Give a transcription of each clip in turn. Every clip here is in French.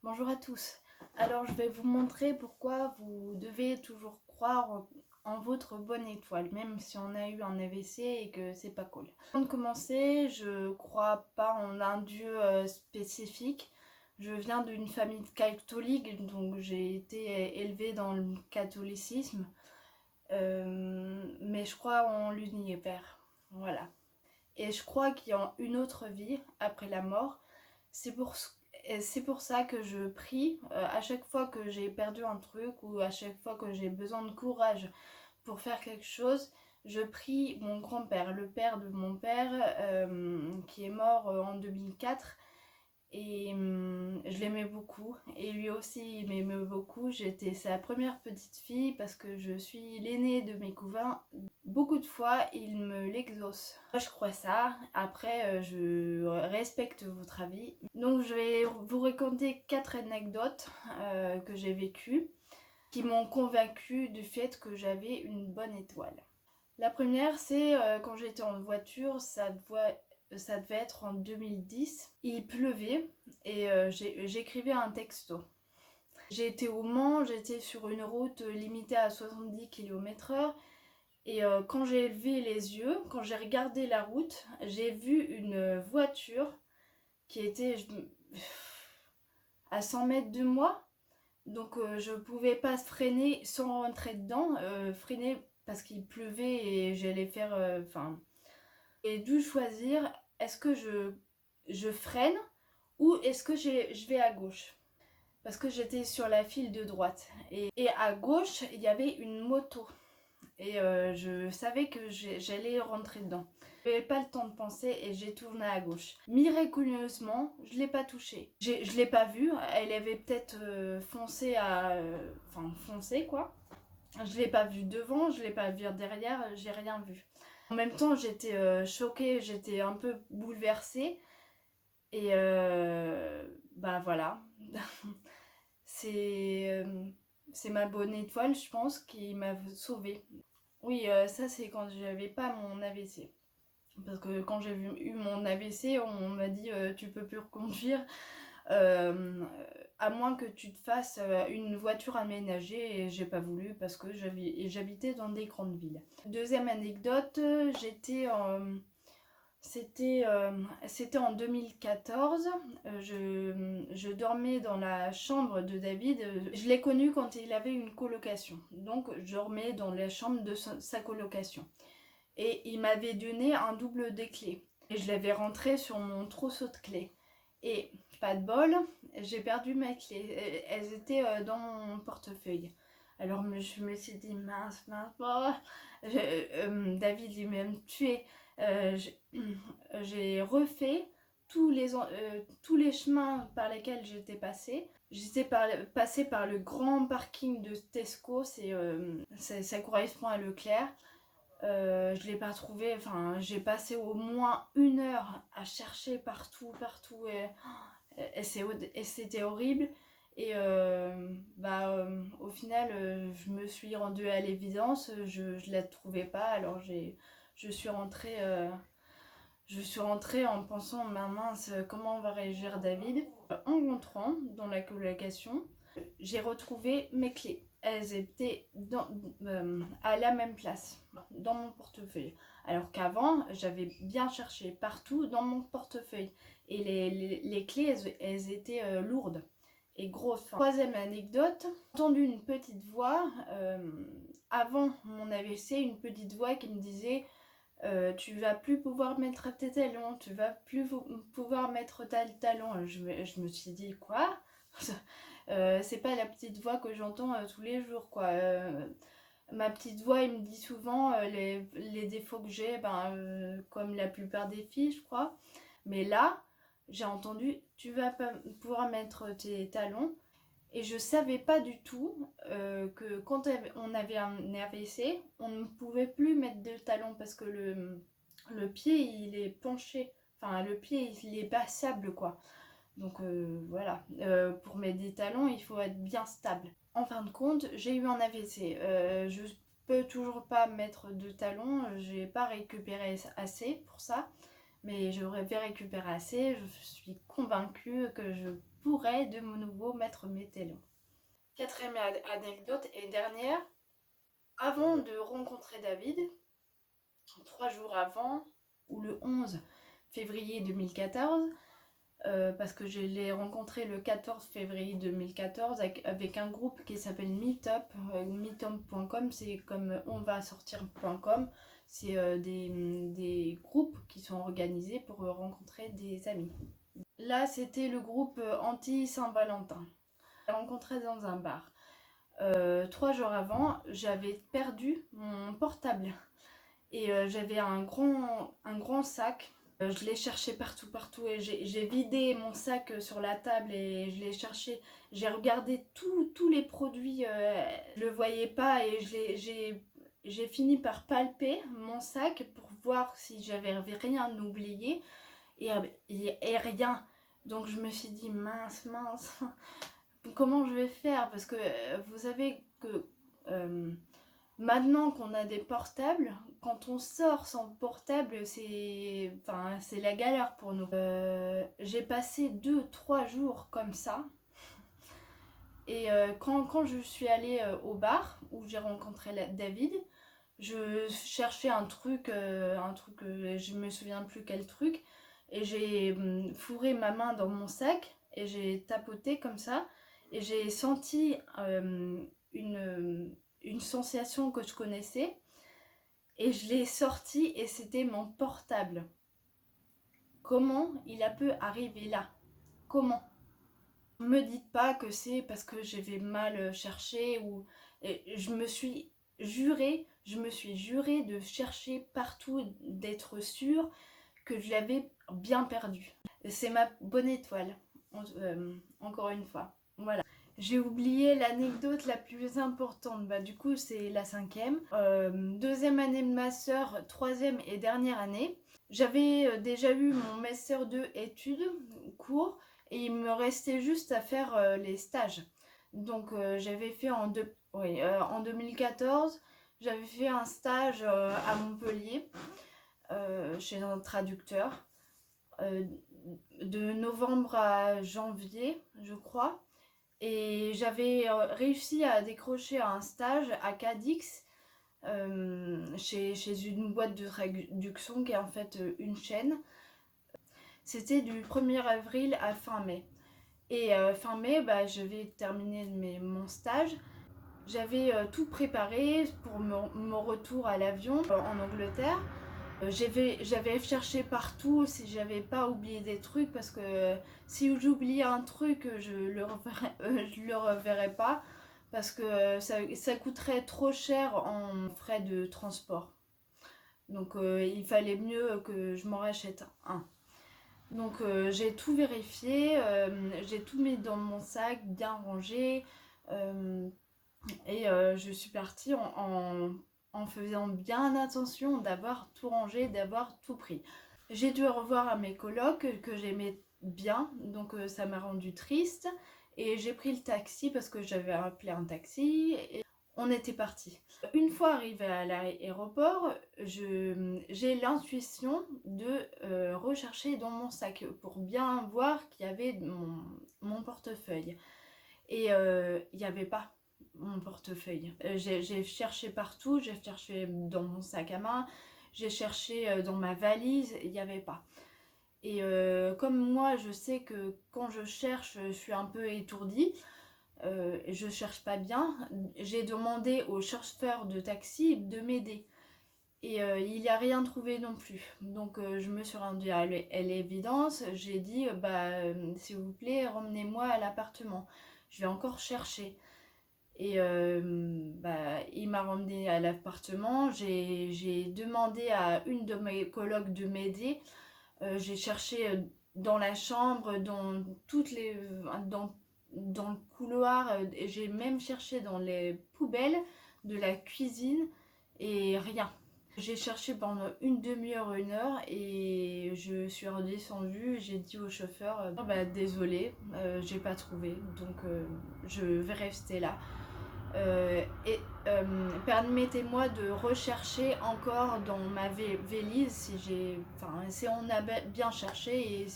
Bonjour à tous. Alors je vais vous montrer pourquoi vous devez toujours croire en votre bonne étoile, même si on a eu un AVC et que c'est pas cool. Avant de commencer, je crois pas en un dieu spécifique. Je viens d'une famille catholique, donc j'ai été élevée dans le catholicisme. Mais je crois en l'univers. Voilà. Et je crois qu'il y a une autre vie après la mort. C'est pour ça que je prie à chaque fois que j'ai perdu un truc ou à chaque fois que j'ai besoin de courage pour faire quelque chose. Je prie mon grand-père, le père de mon père, qui est mort en 2004. Et je l'aimais beaucoup. Et lui aussi, il m'aimait beaucoup. J'étais sa première petite fille parce que je suis l'aînée de mes cousins. Beaucoup de fois, il me l'exauce. Moi, je crois ça. Après, je respecte votre avis. Donc, je vais vous raconter 4 anecdotes que j'ai vécues qui m'ont convaincue du fait que j'avais une bonne étoile. La première, c'est quand j'étais en voiture, ça devait être en 2010. Il pleuvait et j'écrivais un texto. J'ai été au Mans, j'étais sur une route limitée à 70 km/h. Et quand j'ai levé les yeux, quand j'ai regardé la route, j'ai vu une voiture qui était à 100 mètres de moi. Donc je pouvais pas freiner sans rentrer dedans, freiner parce qu'il pleuvait et j'allais faire... Et dû choisir, est-ce que je freine ou est-ce que je vais à gauche? Parce que j'étais sur la file de droite. Et à gauche, il y avait une moto. Et je savais que j'allais rentrer dedans. Je n'avais pas le temps de penser et j'ai tourné à gauche. Miraculeusement, je ne l'ai pas touchée. Je ne l'ai pas vue. Elle avait peut-être foncé foncé quoi. Je ne l'ai pas vue devant, je ne l'ai pas vue derrière, j'ai rien vu. En même temps, j'étais choquée, j'étais un peu bouleversée. Et bah voilà. c'est c'est ma bonne étoile, je pense, qui m'a sauvée. Oui, ça c'est quand j'avais pas mon AVC. Parce que quand j'ai eu mon AVC, on m'a dit tu peux plus reconduire à moins que tu te fasses une voiture aménagée et j'ai pas voulu parce que j'habitais dans des grandes villes. Deuxième anecdote, c'était en 2014, je dormais dans la chambre de David. Je l'ai connu quand il avait une colocation, donc je dormais dans la chambre de sa colocation. Et il m'avait donné un double des clés. Et je l'avais rentré sur mon trousseau de clés. Et pas de bol, j'ai perdu mes clés. Elles étaient dans mon portefeuille. Alors je me suis dit mince, David il m'a me tué. Euh, j'ai refait tous les chemins par lesquels j'étais passée. J'étais passée par le grand parking de Tesco, ça correspond à Leclerc. Je l'ai pas trouvé, enfin j'ai passé au moins 1 heure à chercher partout et c'était horrible. Et au final je me suis rendue à l'évidence, je la trouvais pas, alors je suis rentrée en pensant mince, comment on va réagir David. En rentrant dans la colocation, j'ai retrouvé mes clés. Elles étaient à la même place, dans mon portefeuille. Alors qu'avant, j'avais bien cherché partout dans mon portefeuille. Et les clés, elles étaient lourdes et grosses. Troisième anecdote, j'ai entendu une petite voix, avant mon AVC, une petite voix qui me disait tu vas plus pouvoir mettre tes talons, tu vas plus pouvoir mettre ta talon. Je me suis dit quoi? C'est pas la petite voix que j'entends tous les jours quoi. Ma petite voix il me dit souvent les défauts que j'ai, comme la plupart des filles je crois. Mais là j'ai entendu tu vas pas pouvoir mettre tes talons. Et je savais pas du tout que quand on avait un AVC, on ne pouvait plus mettre de talons parce que le pied il est penché. Enfin, le pied il est passable quoi. Donc voilà. Pour mettre des talons, il faut être bien stable. En fin de compte, j'ai eu un AVC. Je peux toujours pas mettre de talons. J'ai pas récupéré assez pour ça. Mais j'aurais récupérer assez. Je suis convaincue que je pourrais de nouveau mettre mes talons. Quatrième anecdote et dernière, avant de rencontrer David, 3 jours avant, ou le 11 février 2014, parce que je l'ai rencontré le 14 février 2014 avec un groupe qui s'appelle Meetup, meetup.com, c'est comme onvasortir.com, c'est des groupes qui sont organisés pour rencontrer des amis. Là, c'était le groupe anti-Saint-Valentin. Je l'ai rencontré dans un bar. 3 jours avant, j'avais perdu mon portable et j'avais un grand sac. Je l'ai cherché partout et j'ai vidé mon sac sur la table et je l'ai cherché. J'ai regardé tous les produits, je le voyais pas et j'ai fini par palper mon sac pour voir si j'avais rien oublié et rien. Donc je me suis dit mince, comment je vais faire? Parce que vous savez que maintenant qu'on a des portables, quand on sort sans portable, c'est la galère pour nous. J'ai passé 2-3 jours comme ça. Et quand je suis allée au bar où j'ai rencontré David, je cherchais un truc, je me souviens plus quel truc, et j'ai fourré ma main dans mon sac et j'ai tapoté comme ça, et j'ai senti une sensation que je connaissais, et je l'ai sorti et c'était mon portable. Comment il a pu arriver là? Comment? Ne me dites pas que c'est parce que j'avais mal cherché ou... Et je me suis juré de chercher partout, d'être sûre que je l'avais bien perdu. C'est ma bonne étoile, encore une fois. Voilà. J'ai oublié l'anecdote la plus importante, du coup c'est la 5e. 2e année de master, 3e et dernière année. J'avais déjà eu mon master 2 études, cours, et il me restait juste à faire les stages. Donc j'avais fait en 2014, j'avais fait un stage à Montpellier, chez un traducteur, de novembre à janvier, je crois. Et j'avais réussi à décrocher un stage à Cadix, chez une boîte de traduction qui est en fait une chaîne. C'était du 1er avril à fin mai. Et fin mai, je vais terminer mon stage. J'avais tout préparé pour mon retour à l'avion en Angleterre. J'avais cherché partout si j'avais pas oublié des trucs, parce que si j'oubliais un truc, je le reverrais pas, parce que ça coûterait trop cher en frais de transport. Donc il fallait mieux que je m'en rachète un. Donc j'ai tout vérifié, j'ai tout mis dans mon sac, bien rangé, et je suis partie en faisant bien attention d'avoir tout rangé, d'avoir tout pris. J'ai dû au revoir à mes colocs que j'aimais bien, donc ça m'a rendu triste, et j'ai pris le taxi parce que j'avais appelé un taxi et on était parti. Une fois arrivée à l'aéroport, j'ai l'intuition de rechercher dans mon sac pour bien voir qu'il y avait mon portefeuille. Et il n'y avait pas mon portefeuille. J'ai cherché partout, j'ai cherché dans mon sac à main, j'ai cherché dans ma valise, il n'y avait pas. Et comme moi, je sais que quand je cherche, je suis un peu étourdie, je cherche pas bien, j'ai demandé au chauffeur de taxi de m'aider. Et il n'y a rien trouvé non plus. Donc je me suis rendue à l'évidence, j'ai dit s'il vous plaît, ramenez-moi à l'appartement. Je vais encore chercher. Et il m'a ramené à l'appartement. J'ai demandé à une de mes colocs de m'aider. J'ai cherché dans la chambre, dans le couloir. J'ai même cherché dans les poubelles de la cuisine et rien. J'ai cherché pendant une demi-heure, 1 heure, et je suis redescendue. J'ai dit au chauffeur désolé, j'ai pas trouvé, donc je vais rester là. Permettez-moi de rechercher encore dans ma valise si on a bien cherché et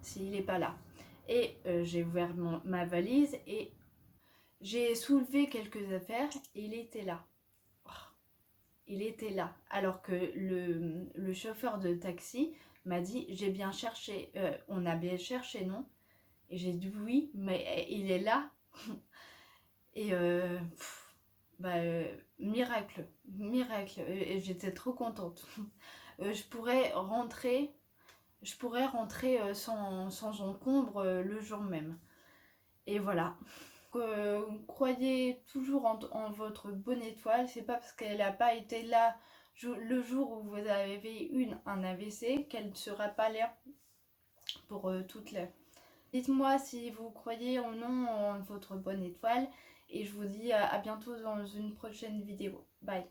s'il n'est pas là. Et j'ai ouvert ma valise et j'ai soulevé quelques affaires et il était là. Oh, il était là. Alors que le chauffeur de taxi m'a dit, j'ai bien cherché, on a bien cherché, non? Et j'ai dit oui, mais il est là. Et miracle, miracle. Et j'étais trop contente. Je pourrais rentrer sans encombre le jour même. Et voilà. Croyez toujours en votre bonne étoile. C'est pas parce qu'elle n'a pas été là le jour où vous avez eu un AVC qu'elle ne sera pas là pour toute la. Dites-moi si vous croyez ou non en votre bonne étoile. Et je vous dis à bientôt dans une prochaine vidéo. Bye.